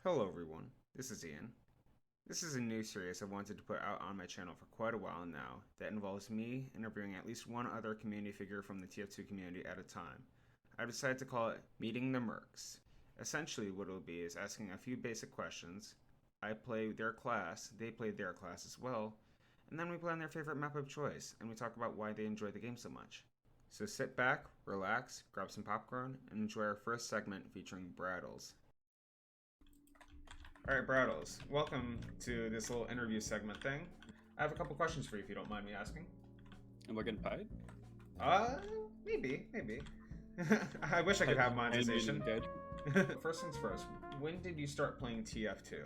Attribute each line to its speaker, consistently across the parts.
Speaker 1: Hello everyone, this is Ian. This is a new series I've wanted to put out on my channel for quite a while now that involves me interviewing at least one other community figure from the TF2 community at a time. I've decided to call it Meeting the Mercs. Essentially what it will be is asking a few basic questions. I play their class, they play their class as well, and then we play on their favorite map of choice and we talk about why they enjoy the game so much. So sit back, relax, grab some popcorn, and enjoy our first segment featuring Braddles. All right, Braddles, welcome to this little interview segment thing. I have a couple questions for you if you don't mind me asking.
Speaker 2: Am I getting paid?
Speaker 1: Uh, maybe. I wish I could have monetization. First things first, when did you start playing TF2?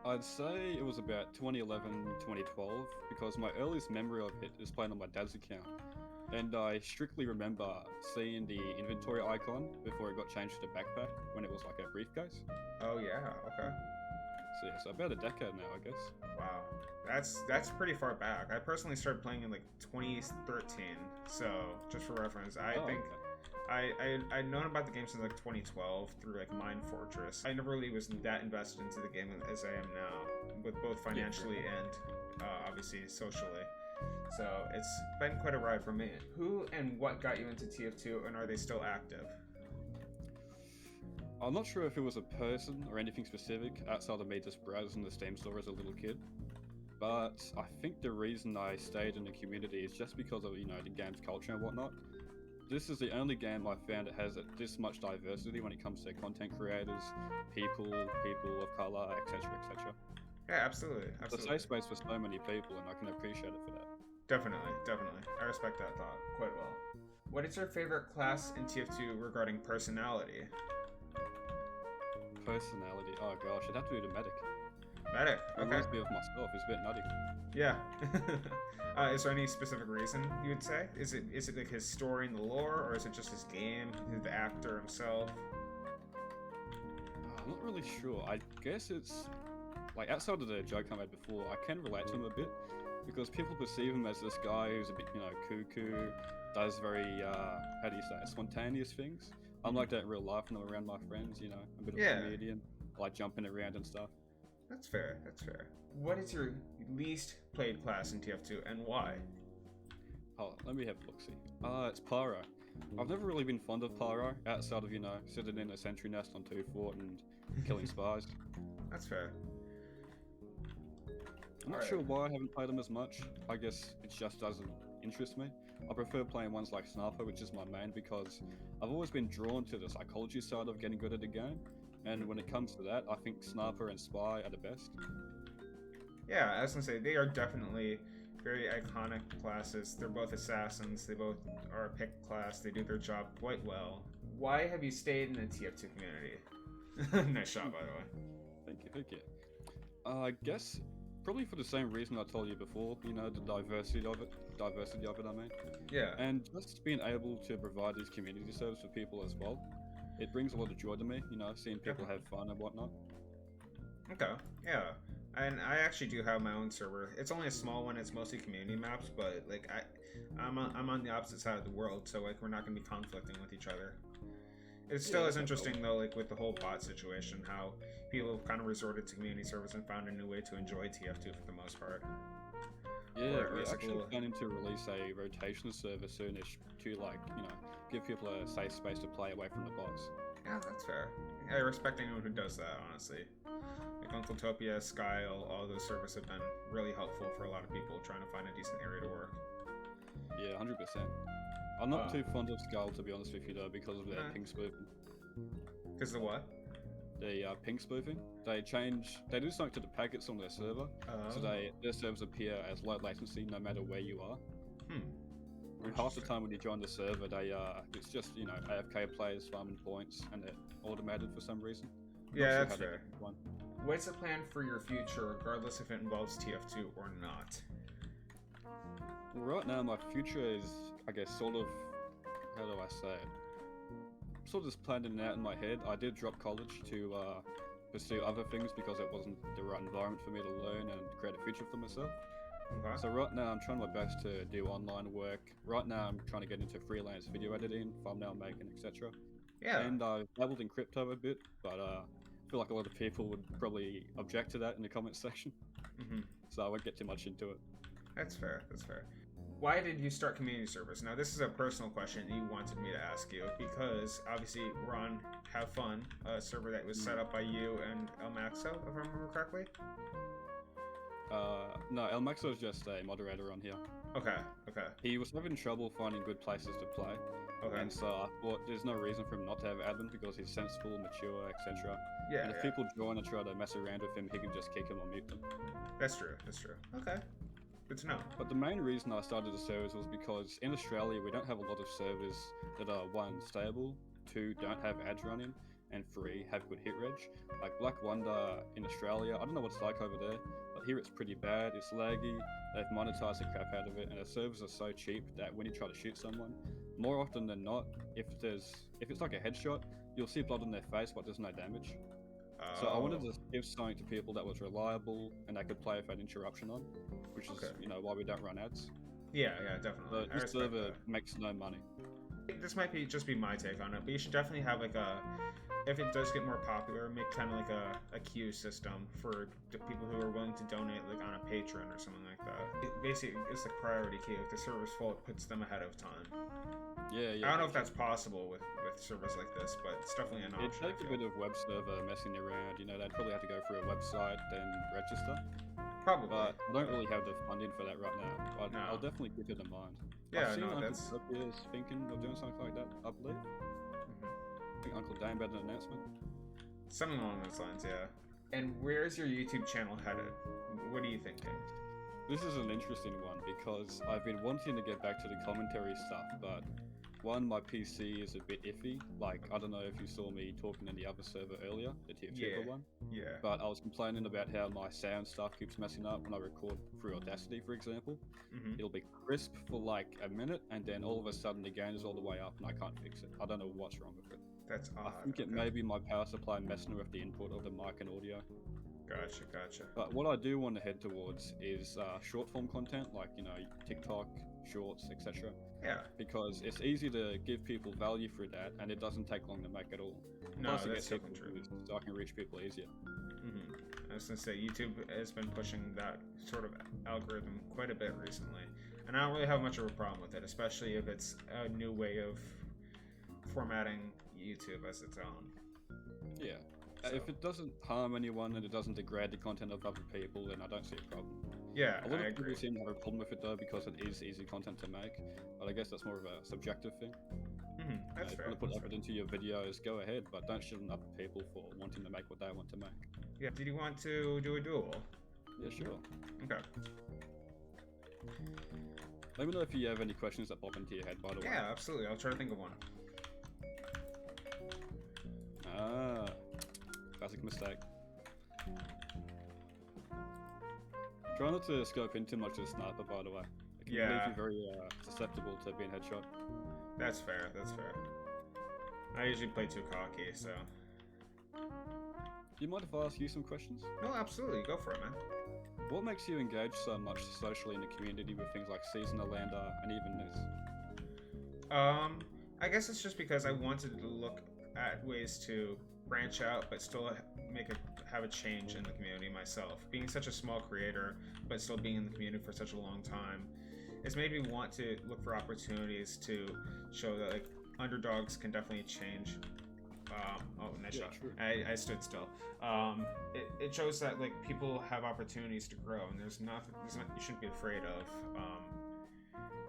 Speaker 2: I'd say it was about 2011, 2012, because my earliest memory of it is playing on my dad's account. And I strictly remember seeing the inventory icon before it got changed to backpack when it was like a briefcase.
Speaker 1: Oh yeah, okay.
Speaker 2: So yeah, so about a decade now, I guess.
Speaker 1: Wow, that's pretty far back. I personally started playing in like 2013. So just for reference, I think
Speaker 2: Okay.
Speaker 1: I'd known about the game since like 2012 through like Mine Fortress. I never really was that invested into the game as I am now, with both financially and obviously socially. So it's been quite a ride for me. Who and what got you into TF2, and are they still active?
Speaker 2: I'm not sure if it was a person or anything specific outside of me just browsing the Steam store as a little kid. But I think the reason I stayed in the community is just because of, the game's culture and whatnot. This is the only game I've found that has this much diversity when it comes to content creators, people of color, etc., etc.
Speaker 1: Yeah, absolutely.
Speaker 2: It's a safe space for so many people, and I can appreciate it for that.
Speaker 1: Definitely. I respect that thought quite well. What is your favorite class in TF2 regarding personality?
Speaker 2: Personality, oh gosh, I'd have to be the medic.
Speaker 1: Medic,
Speaker 2: It
Speaker 1: okay.
Speaker 2: reminds me of myself, it's a bit nutty.
Speaker 1: Yeah. Is there any specific reason you would say? Is it like his story and the lore, or is it just his game, the actor himself?
Speaker 2: I'm not really sure. I guess it's like outside of the joke I made before, I can relate to him a bit because people perceive him as this guy who's a bit, cuckoo, does very, how do you say, spontaneous things. I'm like that in real life when I'm around my friends, a bit of
Speaker 1: Yeah,
Speaker 2: a comedian, I like jumping around and stuff.
Speaker 1: that's fair. What is your least played class in TF2 and why?
Speaker 2: Oh, let me have a look-see. It's Pyro. I've never really been fond of Pyro outside of, sitting in a sentry nest on 2 Fort and killing spies.
Speaker 1: That's fair.
Speaker 2: I'm not sure why I haven't played them as much. I guess it just doesn't interest me. I prefer playing ones like Sniper, which is my main, because I've always been drawn to the psychology side of getting good at the game. And when it comes to that, I think Sniper and Spy are the best.
Speaker 1: Yeah, I was gonna say, they are definitely very iconic classes. They're both assassins, they both are a pick class, they do their job quite well. Why have you stayed in the TF2 community? Nice shot, by the way.
Speaker 2: Thank you. I guess probably for the same reason I told you before, the diversity of it, I mean.
Speaker 1: Yeah.
Speaker 2: And just being able to provide these community service for people as well, it brings a lot of joy to me, seeing people have fun and whatnot.
Speaker 1: Okay, yeah. And I actually do have my own server. It's only a small one. It's mostly community maps, but like I'm on the opposite side of the world, so like we're not gonna be conflicting with each other. It still is interesting though, like with the whole bot situation, how people have kind of resorted to community service and found a new way to enjoy TF2 for the most part.
Speaker 2: Yeah, we're actually planning to release a rotation server soonish to give people a safe space to play away from the bots.
Speaker 1: Yeah, that's fair. I respect anyone who does that, honestly. Like Uncletopia, Skyle, all those servers have been really helpful for a lot of people trying to find a decent area to work.
Speaker 2: Yeah, 100%. I'm not too fond of Skull, to be honest with you, though, because of their ping spoofing.
Speaker 1: Because of what?
Speaker 2: The ping spoofing. They do something to the packets on their server, so their servers appear as low latency no matter where you are. And half the time when you join the server, it's just AFK players farming points, and they're automated for some reason.
Speaker 1: Yeah, that's fair. What's the plan for your future, regardless if it involves TF2 or not?
Speaker 2: Well, right now, my future is, I guess, sort of, how do I say it? Sort of just planning it out in my head. I did drop college to pursue other things because it wasn't the right environment for me to learn and create a future for myself. Okay. So right now I'm trying my best to do online work. Right now I'm trying to get into freelance video editing, thumbnail making, etc. Yeah. And I've dabbled in crypto a bit, but feel like a lot of people would probably object to that in the comment section,
Speaker 1: Hmm.
Speaker 2: so I won't get too much into it.
Speaker 1: That's fair. That's fair. Why did you start community servers? Now, this is a personal question you wanted me to ask you because obviously we're on Have Fun, a server that was set up by you and El Maxo, if I remember correctly.
Speaker 2: No, El Maxo is just a moderator on here.
Speaker 1: Okay. Okay.
Speaker 2: He was having trouble finding good places to play,
Speaker 1: Okay.
Speaker 2: and so I thought there's no reason for him not to have admin because he's sensible, mature, etc.
Speaker 1: Yeah.
Speaker 2: And if
Speaker 1: Yeah.
Speaker 2: people join and try to mess around with him, he can just kick him or mute them.
Speaker 1: That's true. That's true. Okay. Good to know.
Speaker 2: But the main reason I started the servers was because in Australia we don't have a lot of servers that are 1, stable, 2, don't have ads running, and 3, have good hit reg. Like Black Wonder in Australia, I don't know what it's like over there, but here it's pretty bad, it's laggy, they've monetized the crap out of it, and the servers are so cheap that when you try to shoot someone, more often than not, if it's like a headshot, you'll see blood on their face but there's no damage. So I wanted to give something to people that was reliable and they could play without interruption on, which is, why we don't run ads.
Speaker 1: Yeah, definitely.
Speaker 2: So this server makes no money.
Speaker 1: This might just be my take on it, but you should definitely have like if it does get more popular, make kind of like a queue system for the people who are willing to donate, like on a Patreon or something like that. Basically, it's like priority queue. If the server's full, it puts them ahead of time.
Speaker 2: Yeah.
Speaker 1: I don't know if that's possible with servers like this, but it's definitely an option.
Speaker 2: It'd take a bit of web server messing around, they'd probably have to go through a website, then register.
Speaker 1: Probably.
Speaker 2: But I don't really have the funding for that right now, but
Speaker 1: No.
Speaker 2: I'll definitely keep it in mind.
Speaker 1: Yeah,
Speaker 2: I've seen Uncle
Speaker 1: that's...
Speaker 2: is thinking of doing something like that, I believe.
Speaker 1: Mhm.
Speaker 2: I think Uncle Dan made an announcement.
Speaker 1: Something along those lines, yeah. And where's your YouTube channel headed? What are you thinking?
Speaker 2: This is an interesting one because I've been wanting to get back to the commentary stuff, but one, my PC is a bit iffy. Like, I don't know if you saw me talking in the other server earlier, the TF2 one.
Speaker 1: Yeah.
Speaker 2: But I was complaining about how my sound stuff keeps messing up when I record through Audacity, for example.
Speaker 1: Mm-hmm.
Speaker 2: It'll be crisp for like a minute, and then all of a sudden the gain is all the way up, and I can't fix it. I don't know what's wrong with it.
Speaker 1: That's odd.
Speaker 2: I think it may be my power supply messing with the input of the mic and audio.
Speaker 1: Gotcha.
Speaker 2: But what I do want to head towards is short form content, like, TikTok, shorts, etc.
Speaker 1: Yeah.
Speaker 2: Because it's easy to give people value through that, and it doesn't take long to make at all.
Speaker 1: No,
Speaker 2: Plus, it
Speaker 1: that's
Speaker 2: gets
Speaker 1: so
Speaker 2: people
Speaker 1: true.
Speaker 2: views, so I can reach people easier.
Speaker 1: Mm-hmm. I was gonna say YouTube has been pushing that sort of algorithm quite a bit recently, and I don't really have much of a problem with it, especially if it's a new way of formatting YouTube as its own.
Speaker 2: Yeah.
Speaker 1: So.
Speaker 2: If it doesn't harm anyone and it doesn't degrade the content of other people, then I don't see a problem.
Speaker 1: Yeah,
Speaker 2: A lot
Speaker 1: I
Speaker 2: of people
Speaker 1: agree.
Speaker 2: seem to have a problem with it though because it is easy content to make, but I guess that's more of a subjective thing.
Speaker 1: Mm-hmm. That's
Speaker 2: If
Speaker 1: fair.
Speaker 2: you want to put
Speaker 1: that's
Speaker 2: effort
Speaker 1: fair.
Speaker 2: into your videos, go ahead, but don't shit on other people for wanting to make what they want to make.
Speaker 1: Yeah. Did you want to do a duel?
Speaker 2: Yeah, sure.
Speaker 1: Okay.
Speaker 2: Let me know if you have any questions that pop into your head, by the way.
Speaker 1: Yeah, absolutely. I'll try to think of one.
Speaker 2: Ah, classic mistake. Try not to scope in too much of the sniper, by the way. It can leave
Speaker 1: Yeah.
Speaker 2: you very susceptible to being headshot.
Speaker 1: That's fair. I usually play too cocky, so.
Speaker 2: Do you mind if I ask you some questions?
Speaker 1: No, absolutely. Go for it, man.
Speaker 2: What makes you engage so much socially in the community with things like Seasonal Lander and even this?
Speaker 1: I guess it's just because I wanted to look at ways to branch out, but still have a change in the community myself. Being such a small creator, but still being in the community for such a long time, it's made me want to look for opportunities to show that like underdogs can definitely change. Nice shot.
Speaker 2: True.
Speaker 1: I stood still. It shows that like people have opportunities to grow, and there's nothing you shouldn't be afraid of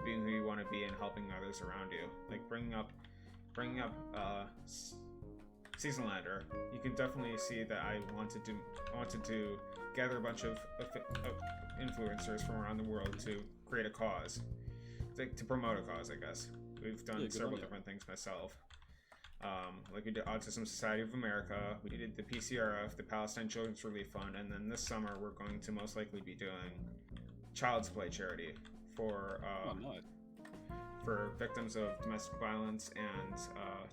Speaker 1: being who you want to be and helping others around you. Like bringing up Season Lander, you can definitely see that I wanted to gather a bunch of influencers from around the world to create a cause, to promote a cause, I guess. We've done several different things myself. Like we did Autism Society of America, we did the PCRF, the Palestine Children's Relief Fund, and then this summer we're going to most likely be doing Child's Play charity for for victims of domestic violence and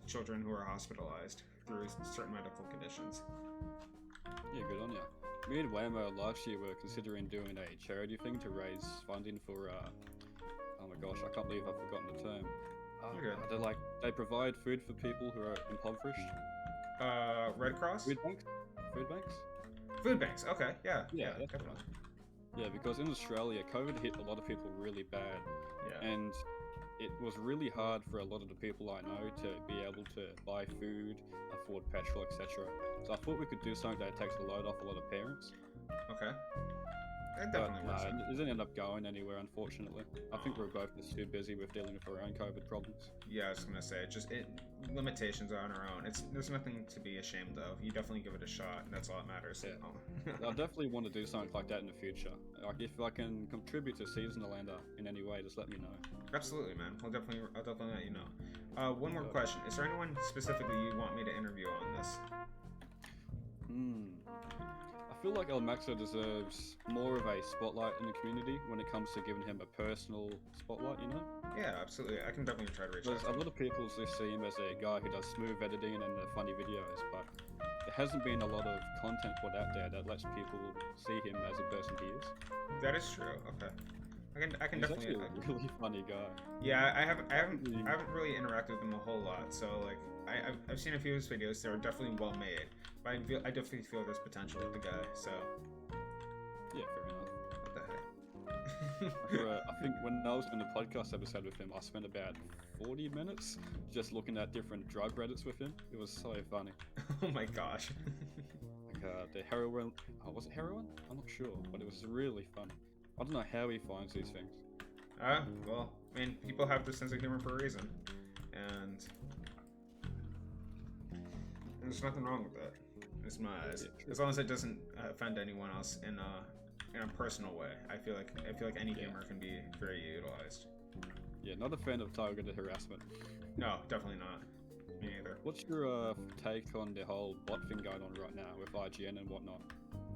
Speaker 1: children who are hospitalized through certain medical conditions.
Speaker 2: Yeah, good on you. Me and Waymo last year were considering doing a charity thing to raise funding for, oh my gosh, I can't believe I've forgotten the term.
Speaker 1: Okay.
Speaker 2: They provide food for people who are impoverished.
Speaker 1: Red Cross?
Speaker 2: Food banks? Food banks?
Speaker 1: Food banks. Okay, yeah,
Speaker 2: Yeah,
Speaker 1: yeah,
Speaker 2: that's the
Speaker 1: definitely.
Speaker 2: Yeah, because in Australia, COVID hit a lot of people really bad,
Speaker 1: Yeah.
Speaker 2: and it was really hard for a lot of the people I know to be able to buy food, afford petrol, etc. So I thought we could do something that takes the load off a lot of parents.
Speaker 1: Okay. That
Speaker 2: But
Speaker 1: definitely
Speaker 2: no,
Speaker 1: works.
Speaker 2: it didn't end up going anywhere, unfortunately. I think we're both just too busy with dealing with our own COVID problems.
Speaker 1: Yeah, I was gonna say, limitations are on our own. There's nothing to be ashamed of. You definitely give it a shot, and that's all that matters.
Speaker 2: Yeah.
Speaker 1: Oh.
Speaker 2: I definitely want to do something like that in the future. Like if I can contribute to Seasonal Lander in any way, just let me know.
Speaker 1: Absolutely, man. I'll definitely let you know. One more question: is there anyone specifically you want me to interview on this?
Speaker 2: I feel like El Maxo deserves more of a spotlight in the community when it comes to giving him a personal spotlight, you know?
Speaker 1: Yeah, absolutely. I can definitely try to reach out.
Speaker 2: There's a lot of people just see him as a guy who does smooth editing and funny videos, but there hasn't been a lot of content put out there that lets people see him as a person he is.
Speaker 1: That is true. Okay. I can
Speaker 2: He's
Speaker 1: definitely.
Speaker 2: actually a really funny guy.
Speaker 1: Yeah, I haven't really interacted with him a whole lot. So like, I've seen a few of his videos. They're definitely well made. But I definitely feel there's potential with the guy. So.
Speaker 2: Yeah, fair enough.
Speaker 1: What the heck?
Speaker 2: I think when I was doing the podcast episode with him, I spent about 40 minutes just looking at different drug Reddits with him. It was so funny.
Speaker 1: Oh my gosh.
Speaker 2: Like the heroin. Oh, was it heroin? I'm not sure, but it was really funny. I don't know how he finds these things.
Speaker 1: Well, I mean, people have their sense of humor for a reason, and there's nothing wrong with that. It's my eyes. As long as it doesn't offend anyone else in a personal way. I feel like any humor can be very utilized.
Speaker 2: Yeah, not a fan of targeted harassment.
Speaker 1: No, definitely not. Me either.
Speaker 2: What's your take on the whole bot thing going on right now with IGN and whatnot?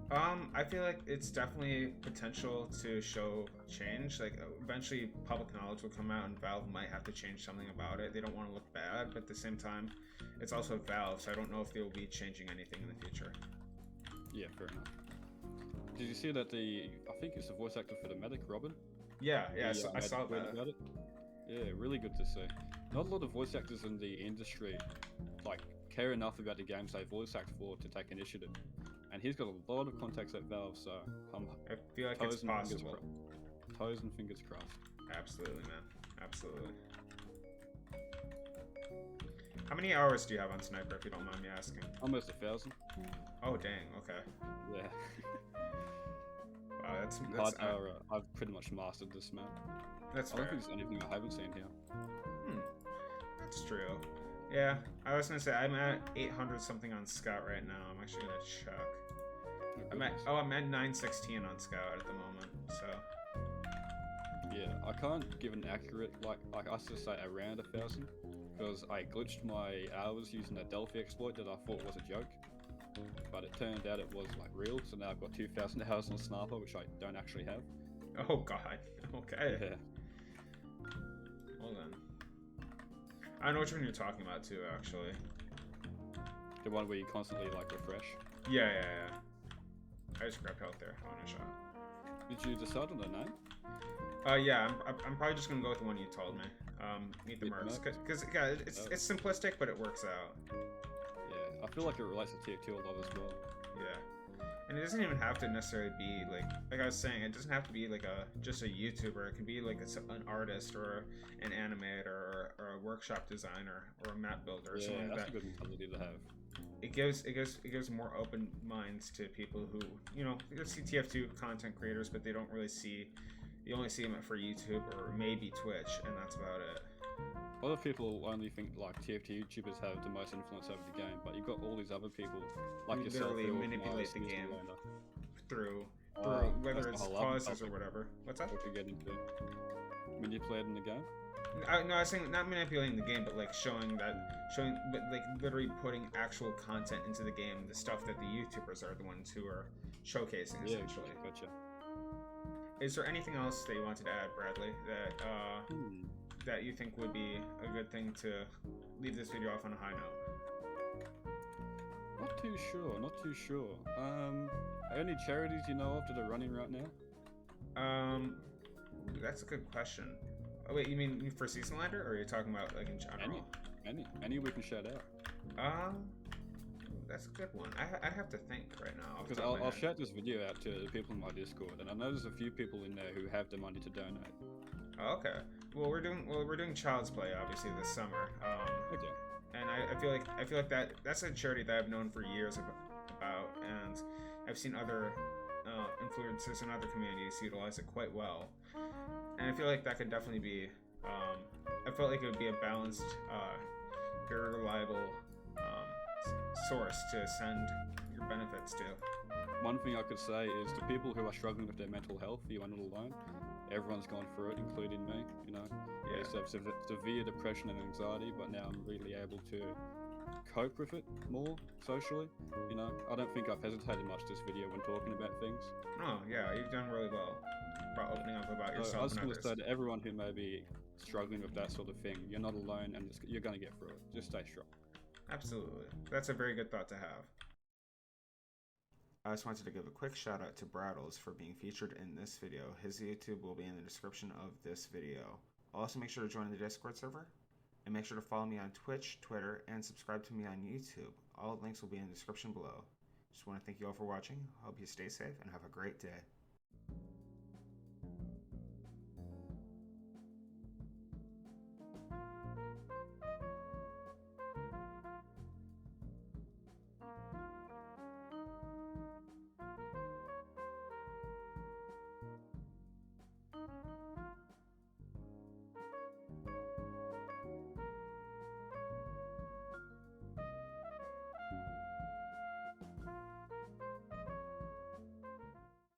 Speaker 1: I feel like it's definitely potential to show change. Like eventually, public knowledge will come out, and Valve might have to change something about it. They don't want to look bad, but at the same time, it's also Valve, so I don't know if they will be changing anything in the future.
Speaker 2: Yeah, fair enough. Did you see that I think it's the voice actor for the medic, Robin?
Speaker 1: Yeah, I saw that.
Speaker 2: About it. Yeah, really good to see. Not a lot of voice actors in the industry like care enough about the games they voice act for to take initiative. And he's got a lot of contacts at Valve, so
Speaker 1: I feel like it's possible.
Speaker 2: Toes and fingers crossed.
Speaker 1: Absolutely, man. Absolutely. How many hours do you have on Sniper, if you don't mind me asking?
Speaker 2: Almost 1,000.
Speaker 1: Oh, dang. Okay.
Speaker 2: Yeah.
Speaker 1: Wow, that's
Speaker 2: I've pretty much mastered this map.
Speaker 1: That's
Speaker 2: I
Speaker 1: fair.
Speaker 2: don't think there's anything I haven't seen here.
Speaker 1: That's true. Yeah, I was gonna say I'm at 800 something on Scout right now. I'm actually gonna check. I'm at 916 on Scout at the moment. So.
Speaker 2: Yeah, I can't give an accurate like I should say around 1,000 because I glitched my hours using a Delphi exploit that I thought was a joke, but it turned out it was like real. So now I've got 2,000 hours on Sniper, which I don't actually have.
Speaker 1: Oh god. Okay.
Speaker 2: Yeah.
Speaker 1: Hold on. I know which one you're talking about too, actually.
Speaker 2: The one where you constantly like refresh.
Speaker 1: Yeah. I just grabbed health there. I want a shot.
Speaker 2: Did you decide on the name?
Speaker 1: Yeah, I'm probably just gonna go with the one you told me. Meet the Mercs, because yeah, it's simplistic, but it works out.
Speaker 2: Yeah, I feel like it relates to TF2 a lot as well.
Speaker 1: Yeah, and it doesn't even have to necessarily be like I was saying, it doesn't have to be like just a YouTuber. It can be like an artist or an animator or a workshop designer or a map builder or something like that.
Speaker 2: That's a good mentality to have.
Speaker 1: It gives more open minds to people who, you know, you see TF2 content creators, but they don't really see. You only see them for YouTube or maybe Twitch, and that's about it.
Speaker 2: A lot of people only think like TF2 YouTubers have the most influence over the game, but you've got all these other people like yourself
Speaker 1: literally
Speaker 2: who
Speaker 1: manipulate the game through whether it's causes or whatever. What's that?
Speaker 2: What you get into manipulating the game?
Speaker 1: No, I was saying not manipulating the game, but like showing, but like literally putting actual content into the game, the stuff that the YouTubers are the ones who are showcasing essentially.
Speaker 2: Yeah, gotcha.
Speaker 1: Is there anything else that you wanted to add, Bradley, that you think would be a good thing to leave this video off on a high note?
Speaker 2: Not too sure. Any charities you know of that are running right now?
Speaker 1: That's a good question. Oh, wait, you mean for Seasonal Lander, or are you talking about like in general?
Speaker 2: Any we can shout out.
Speaker 1: that's a good one. I have to think right now. off the
Speaker 2: Because
Speaker 1: top of my
Speaker 2: I'll
Speaker 1: head.
Speaker 2: shout this video out to the people in my Discord, and I know there's a few people in there who have the money to donate.
Speaker 1: Oh, okay. Well, we're doing Child's Play obviously this summer.
Speaker 2: Okay.
Speaker 1: And I feel like that's a charity that I've known for years about, and I've seen other influencers in other communities utilize it quite well. And I feel like that could definitely be. I felt like it would be a balanced, very reliable source to send your benefits to.
Speaker 2: One thing I could say is to people who are struggling with their mental health, you are not alone. Everyone's gone through it, including me. You know, I used to have severe depression and anxiety, but now I'm really able to cope with it more socially. You know, I don't think I've hesitated much this video when talking about things.
Speaker 1: Oh yeah, you've done really well about opening up about
Speaker 2: So I
Speaker 1: yourself
Speaker 2: was
Speaker 1: and
Speaker 2: going to
Speaker 1: others.
Speaker 2: say to everyone who may be struggling with that sort of thing, you're not alone, and you're going to get through it. Just stay strong.
Speaker 1: Absolutely, that's a very good thought to have. I just wanted to give a quick shout out to Braddles for being featured in this video. His YouTube will be in the description of this video. Also, make sure to join the Discord server, and make sure to follow me on Twitch, Twitter, and subscribe to me on YouTube. All links will be in the description below. Just want to thank you all for watching. Hope you stay safe and have a great day.